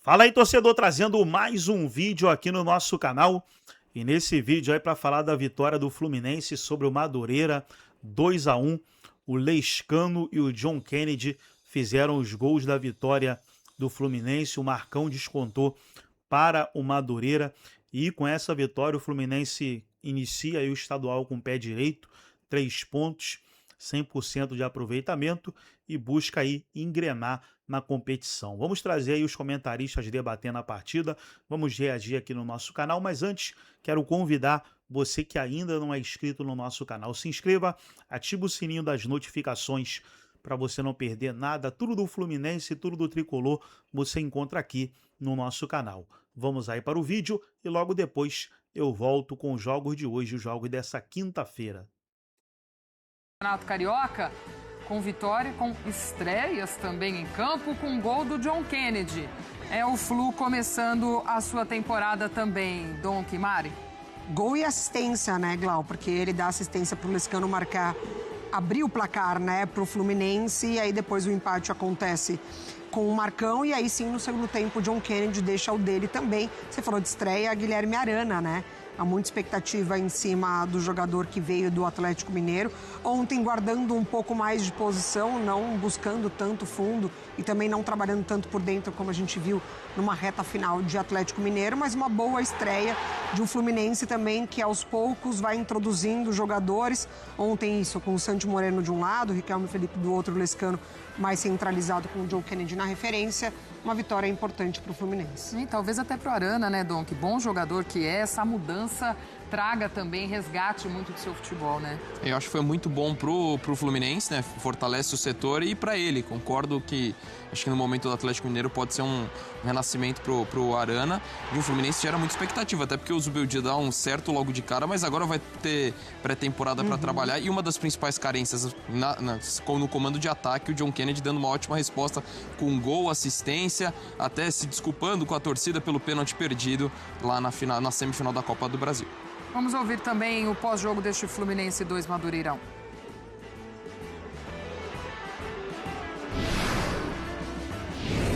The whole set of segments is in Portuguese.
Fala aí, torcedor, trazendo mais um vídeo aqui no nosso canal. E nesse vídeo aí para falar da vitória do Fluminense sobre o Madureira, 2-1. O Lescano e o John Kennedy fizeram os gols da vitória do Fluminense. O Marcão descontou para o Madureira. E com essa vitória o Fluminense inicia aí o estadual com o pé direito, 3 pontos, 100% de aproveitamento e busca aí engrenar na competição. Vamos trazer aí os comentaristas debatendo a partida, vamos reagir aqui no nosso canal, mas antes quero convidar você que ainda não é inscrito no nosso canal, se inscreva, ative o sininho das notificações para você não perder nada, tudo do Fluminense, tudo do Tricolor, você encontra aqui no nosso canal. Vamos aí para o vídeo e logo depois eu volto com os jogos de hoje, os jogos dessa quinta-feira. Campeonato Carioca, com vitória, com estreias também em campo, com gol do John Kennedy. É o Flu começando a sua temporada também, Dom Quimari. Gol e assistência, né, Glau? Porque ele dá assistência pro Lescano marcar, abrir o placar, né, pro Fluminense, e aí depois o empate acontece com o Marcão, e aí sim, no segundo tempo, o John Kennedy deixa o dele também. Você falou de estreia, Guilherme Arana, né? Há muita expectativa em cima do jogador que veio do Atlético Mineiro. Ontem guardando um pouco mais de posição, não buscando tanto fundo e também não trabalhando tanto por dentro, como a gente viu numa reta final de Atlético Mineiro, mas uma boa estreia de um Fluminense também que aos poucos vai introduzindo jogadores. Ontem isso com o Santi Moreno de um lado, o Riquelme Felipe do outro, o Lescano mais centralizado com o John Kennedy na referência. Uma vitória importante para o Fluminense. E talvez até para o Arana, né, Dom? Que bom jogador que é, essa mudança traga também, resgate muito do seu futebol, né? Eu acho que foi muito bom pro Fluminense, né? Fortalece o setor e para ele. Concordo que acho que no momento do Atlético Mineiro pode ser um renascimento pro Arana. E o Fluminense gera muita expectativa, até porque o Zubeldia dá um certo logo de cara, mas agora vai ter pré-temporada para trabalhar. E uma das principais carências no comando de ataque, o John Kennedy dando uma ótima resposta com gol, assistência, até se desculpando com a torcida pelo pênalti perdido lá na semifinal da Copa do Brasil. Vamos ouvir também o pós-jogo deste Fluminense 2 Madureirão.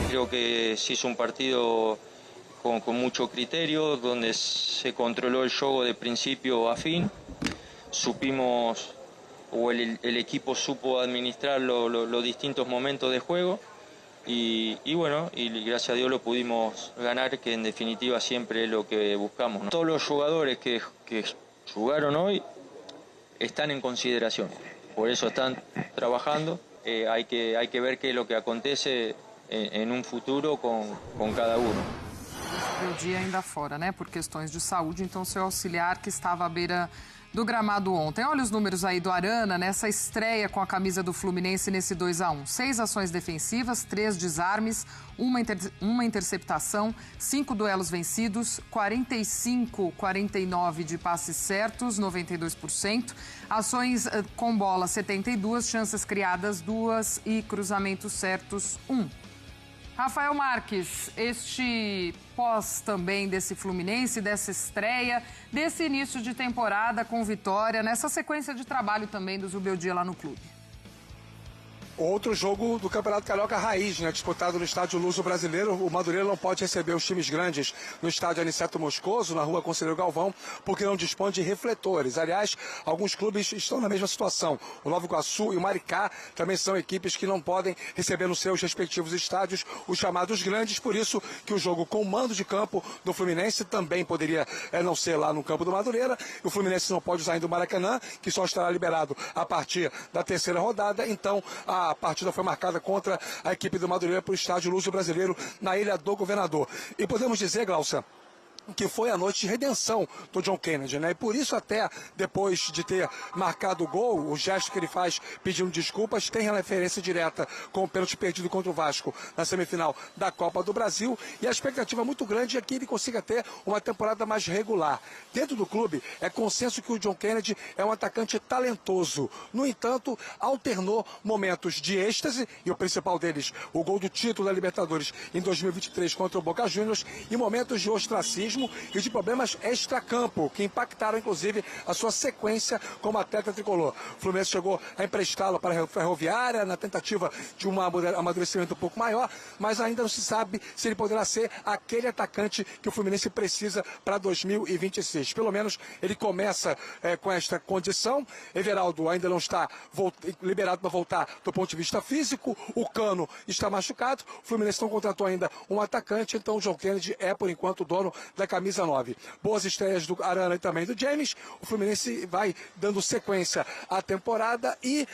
Creo que se hizo un partido con mucho criterio, donde se controló el juego de principio a fin. Supimos, o el equipo supo administrar los distintos momentos de juego. Y bueno, y gracias a Dios lo pudimos ganar, que en definitiva siempre es lo que buscamos, ¿no? Todos los jugadores que jugaron hoy están en consideración, por eso están trabajando. Hay que ver qué es lo que acontece en un futuro con cada uno. O dia ainda fora, né? Por questões de saúde, então seu auxiliar que estava à beira do gramado ontem. Olha os números aí do Arana nessa estreia com a camisa do Fluminense nesse 2-1. 6 ações defensivas, 3 desarmes, uma interceptação, 5 duelos vencidos, 45-49 de passes certos, 92%. Ações com bola, 72, chances criadas, 2 e cruzamentos certos, 1. Rafael Marques, este pós também desse Fluminense, dessa estreia, desse início de temporada com vitória, nessa sequência de trabalho também do Zubeldia lá no clube. Outro jogo do Campeonato Carioca raiz, né? Disputado no estádio Luso Brasileiro. O Madureira não pode receber os times grandes no estádio Aniceto Moscoso, na rua Conselheiro Galvão, porque não dispõe de refletores. Aliás, alguns clubes estão na mesma situação. O Nova Iguaçu e o Maricá também são equipes que não podem receber nos seus respectivos estádios os chamados grandes, por isso que o jogo com o mando de campo do Fluminense também poderia não ser lá no campo do Madureira. O Fluminense não pode usar ainda o Maracanã, que só estará liberado a partir da terceira rodada. Então, a partida foi marcada contra a equipe do Madureira para o estádio Luso Brasileiro na Ilha do Governador. E podemos dizer, Glaucia, que foi a noite de redenção do John Kennedy, né? E por isso até depois de ter marcado o gol, o gesto que ele faz pedindo desculpas tem referência direta com o pênalti perdido contra o Vasco na semifinal da Copa do Brasil, e a expectativa muito grande é que ele consiga ter uma temporada mais regular. Dentro do clube é consenso que o John Kennedy é um atacante talentoso. No entanto, alternou momentos de êxtase, e o principal deles, o gol do título da Libertadores em 2023 contra o Boca Juniors, e momentos de ostracismo nervosismo e de problemas extracampo, que impactaram, inclusive, a sua sequência como atleta tricolor. O Fluminense chegou a emprestá-lo para a Ferroviária, na tentativa de um amadurecimento um pouco maior, mas ainda não se sabe se ele poderá ser aquele atacante que o Fluminense precisa para 2026. Pelo menos ele começa com esta condição. Everaldo ainda não está liberado para voltar do ponto de vista físico, o Cano está machucado, o Fluminense não contratou ainda um atacante, então o John Kennedy é, por enquanto, o dono da camisa 9. Boas estreias do Arana e também do James, o Fluminense vai dando sequência à temporada e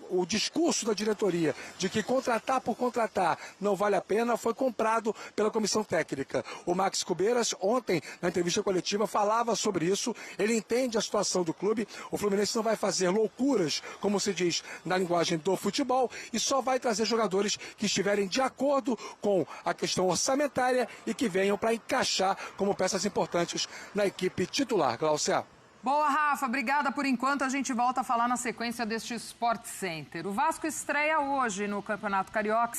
o discurso da diretoria de que contratar por contratar não vale a pena foi comprado pela comissão técnica. O Max Cubeiras, ontem, na entrevista coletiva, falava sobre isso, ele entende a situação do clube, o Fluminense não vai fazer loucuras, como se diz na linguagem do futebol, e só vai trazer jogadores que estiverem de acordo com a questão orçamentária e que venham para encaixar como peças importantes na equipe titular. Glaucia. Boa, Rafa. Obrigada por enquanto. A gente volta a falar na sequência deste Sport Center. O Vasco estreia hoje no Campeonato Carioca,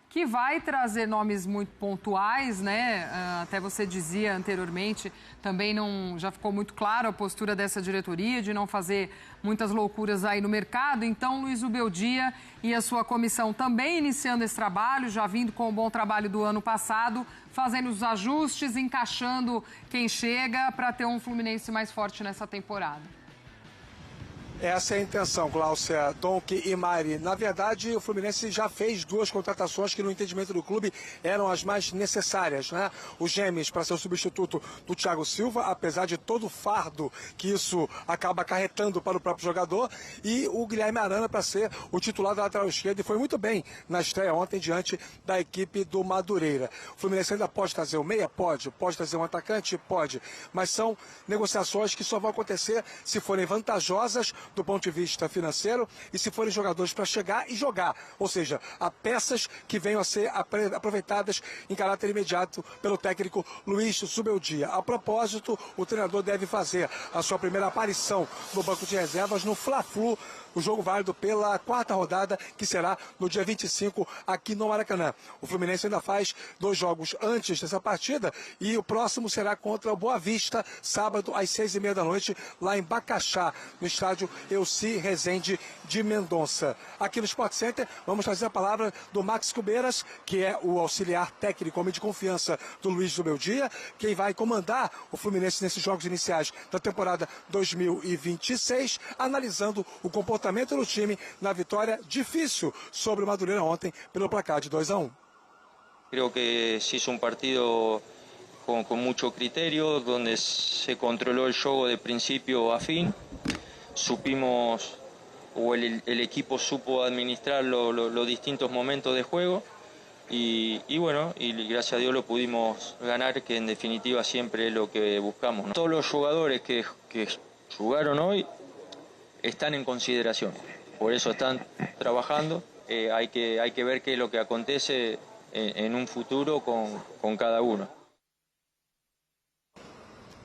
que vai trazer nomes muito pontuais, né? Até você dizia anteriormente, também já ficou muito claro a postura dessa diretoria de não fazer muitas loucuras aí no mercado. Então, Luiz Ubeldia e a sua comissão também iniciando esse trabalho, já vindo com o bom trabalho do ano passado, fazendo os ajustes, encaixando quem chega para ter um Fluminense mais forte nessa temporada. Essa é a intenção, Glaucia, Donk e Mari. Na verdade, o Fluminense já fez duas contratações que, no entendimento do clube, eram as mais necessárias, né? O James para ser o substituto do Thiago Silva, apesar de todo o fardo que isso acaba acarretando para o próprio jogador, e o Guilherme Arana para ser o titular da lateral esquerda, e foi muito bem na estreia ontem diante da equipe do Madureira. O Fluminense ainda pode trazer o meia? Pode trazer um atacante? Pode, mas são negociações que só vão acontecer se forem vantajosas do ponto de vista financeiro e se forem jogadores para chegar e jogar, ou seja, há peças que venham a ser aproveitadas em caráter imediato pelo técnico Luiz Subeldia. A propósito, o treinador deve fazer a sua primeira aparição no banco de reservas no Fla-Flu, o jogo válido pela quarta rodada, que será no dia 25 aqui no Maracanã. O Fluminense ainda faz 2 jogos antes dessa partida e o próximo será contra o Boa Vista, sábado às 6h30 da noite, lá em Bacaxá, no estádio Elci Rezende de Mendonça. Aqui no Sport Center, vamos trazer a palavra do Max Cubeiras, que é o auxiliar técnico, homem de confiança do Luiz Subeldia, quem vai comandar o Fluminense nesses jogos iniciais da temporada 2026, analisando o comportamento do time na vitória difícil sobre o Madureira ontem pelo placar de 2-1. Creo que se hizo un partido con mucho criterio, donde se controló el juego de principio a fin. Supimos, o el equipo supo administrar los distintos momentos de juego y bueno, y gracias a Dios lo pudimos ganar, que en definitiva siempre es lo que buscamos, ¿no? Todos los jugadores que jugaron hoy están en consideración, por eso están trabajando. Hay que ver qué es lo que acontece en un futuro con cada uno.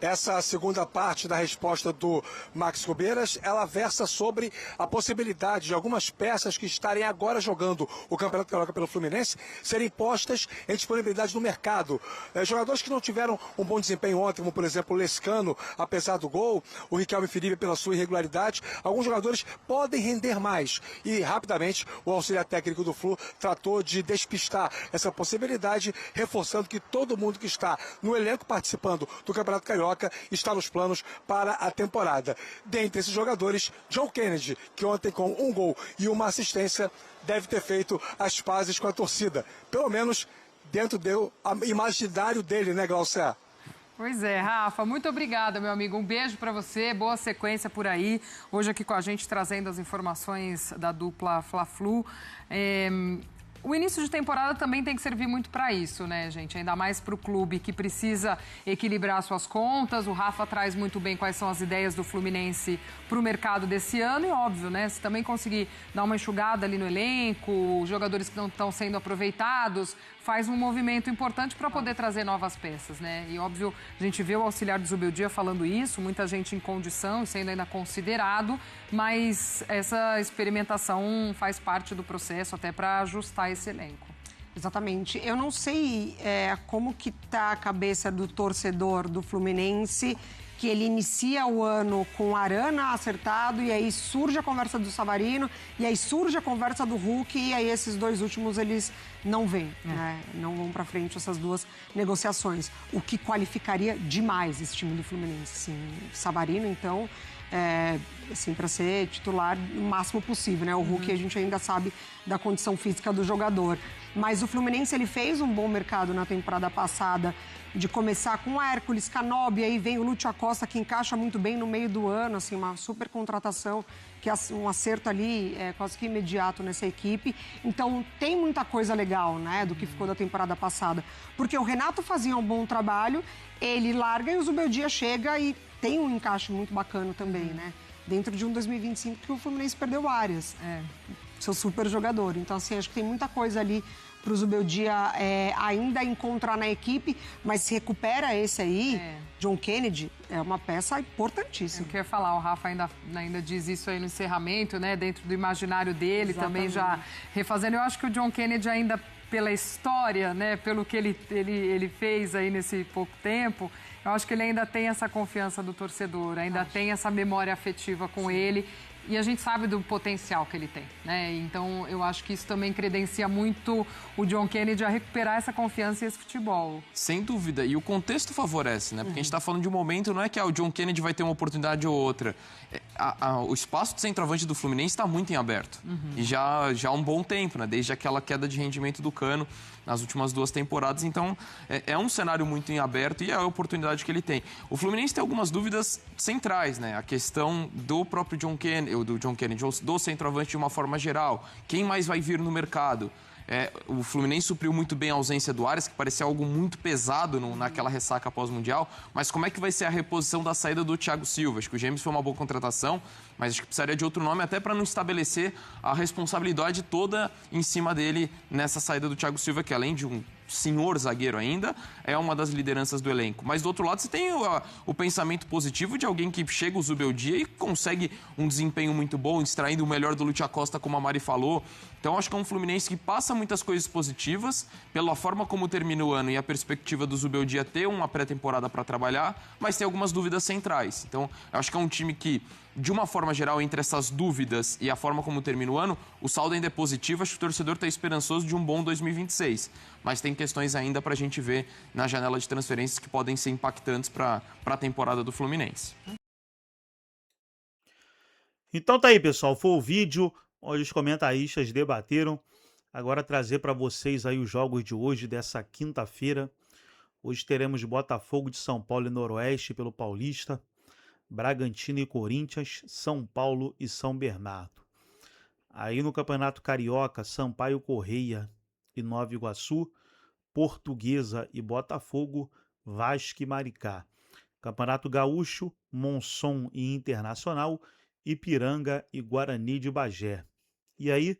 Essa segunda parte da resposta do Max Cubeiras, ela versa sobre a possibilidade de algumas peças que estarem agora jogando o Campeonato Carioca pelo Fluminense serem postas em disponibilidade no mercado. Jogadores que não tiveram um bom desempenho ontem, como por exemplo o Lescano, apesar do gol, o Riquelme Felipe pela sua irregularidade, alguns jogadores podem render mais. E rapidamente o auxiliar técnico do Flu tratou de despistar essa possibilidade, reforçando que todo mundo que está no elenco participando do Campeonato Carioca está nos planos para a temporada. Dentre esses jogadores, John Kennedy, que ontem com 1 gol e 1 assistência deve ter feito as pazes com a torcida. Pelo menos dentro do imaginário dele, né, Glaucia? Pois é, Rafa, muito obrigada, meu amigo. Um beijo para você, boa sequência por aí. Hoje aqui com a gente trazendo as informações da dupla Fla-Flu. O início de temporada também tem que servir muito para isso, né, gente? Ainda mais para o clube que precisa equilibrar suas contas. O Rafa traz muito bem quais são as ideias do Fluminense para o mercado desse ano. E óbvio, né? Se também conseguir dar uma enxugada ali no elenco, jogadores que não estão sendo aproveitados, faz um movimento importante para poder trazer novas peças, né? E óbvio, a gente vê o auxiliar de Zubeldia falando isso, muita gente em condição, sendo ainda considerado, mas essa experimentação faz parte do processo até para ajustar esse elenco. Exatamente. Eu não sei como que tá a cabeça do torcedor do Fluminense, que ele inicia o ano com Arana acertado, e aí surge a conversa do Savarino, e aí surge a conversa do Hulk, e aí esses dois últimos eles não vêm, né? Não vão para frente essas duas negociações. O que qualificaria demais esse time do Fluminense, assim. Savarino, então, assim, para ser titular o máximo possível, né? O Hulk a gente ainda sabe da condição física do jogador. Mas o Fluminense, ele fez um bom mercado na temporada passada, de começar com a Hércules, Canóbia, aí vem o Lúcio Acosta, que encaixa muito bem no meio do ano, assim, uma super contratação, que é um acerto ali quase que imediato nessa equipe. Então, tem muita coisa legal, né, do que ficou da temporada passada. Porque o Renato fazia um bom trabalho, ele larga e o Zubeldia chega e tem um encaixe muito bacana também, né? Dentro de um 2025 que o Fluminense perdeu áreas. Seu super jogador. Então, assim, acho que tem muita coisa ali para o Zubeldia ainda encontrar na equipe, mas se recupera esse aí, John Kennedy, é uma peça importantíssima. Eu queria falar, o Rafa ainda diz isso aí no encerramento, né? Dentro do imaginário dele, também já refazendo. Eu acho que o John Kennedy ainda, pela história, né? Pelo que ele fez aí nesse pouco tempo, eu acho que ele ainda tem essa confiança do torcedor, ainda tem essa memória afetiva com ele. E a gente sabe do potencial que ele tem, né? Então, eu acho que isso também credencia muito o John Kennedy a recuperar essa confiança e esse futebol. Sem dúvida. E o contexto favorece, né? Porque a gente está falando de um momento, não é que o John Kennedy vai ter uma oportunidade ou outra. O espaço de centroavante do Fluminense está muito em aberto. E já há um bom tempo, né? Desde aquela queda de rendimento do Cano nas últimas 2 temporadas. Então, é um cenário muito em aberto e é a oportunidade que ele tem. O Fluminense tem algumas dúvidas centrais, né? A questão do próprio John Kennedy, do centroavante de uma forma geral. Quem mais vai vir no mercado? O Fluminense supriu muito bem a ausência do Arias, que parecia algo muito pesado naquela ressaca pós-mundial. Mas como é que vai ser a reposição da saída do Thiago Silva? Acho que o James foi uma boa contratação, mas acho que precisaria de outro nome até para não estabelecer a responsabilidade toda em cima dele nessa saída do Thiago Silva, que além de um senhor zagueiro ainda, é uma das lideranças do elenco. Mas do outro lado você tem o pensamento positivo de alguém que chega o Zubeldia e consegue um desempenho muito bom, extraindo o melhor do Lúcio Acosta, como a Mari falou. Então acho que é um Fluminense que passa muitas coisas positivas pela forma como termina o ano e a perspectiva do Zubeldia ter uma pré-temporada para trabalhar, mas tem algumas dúvidas centrais. Então acho que é um time que, de uma forma geral, entre essas dúvidas e a forma como termina o ano, o saldo ainda é positivo. Acho que o torcedor está esperançoso de um bom 2026. Mas tem questões ainda para a gente ver na janela de transferências que podem ser impactantes para a temporada do Fluminense. Então tá aí, pessoal. Foi o vídeo onde os comentaristas debateram. Agora trazer para vocês aí os jogos de hoje, dessa quinta-feira. Hoje teremos Botafogo de São Paulo e Noroeste pelo Paulista, Bragantino e Corinthians, São Paulo e São Bernardo. Aí no Campeonato Carioca, Sampaio Correia e Nova Iguaçu, Portuguesa e Botafogo, Vasco e Maricá. Campeonato Gaúcho, Monson e Internacional, Ipiranga e Guarani de Bagé. E aí,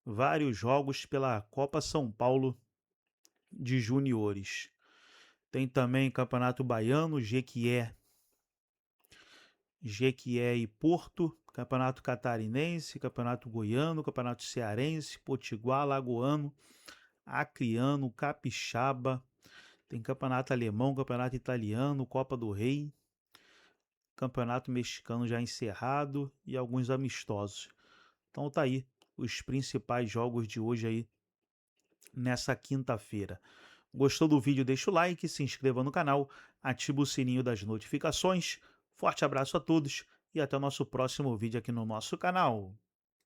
vários jogos pela Copa São Paulo de Juniores. Tem também Campeonato Baiano, Jequié e Porto, Campeonato Catarinense, Campeonato Goiano, Campeonato Cearense, Potiguar, Lagoano, Acreano, Capixaba, tem Campeonato Alemão, Campeonato Italiano, Copa do Rei, Campeonato Mexicano já encerrado e alguns amistosos. Então tá aí os principais jogos de hoje aí nessa quinta-feira. Gostou do vídeo? Deixa o like, se inscreva no canal, ativa o sininho das notificações. Forte abraço a todos e até o nosso próximo vídeo aqui no nosso canal.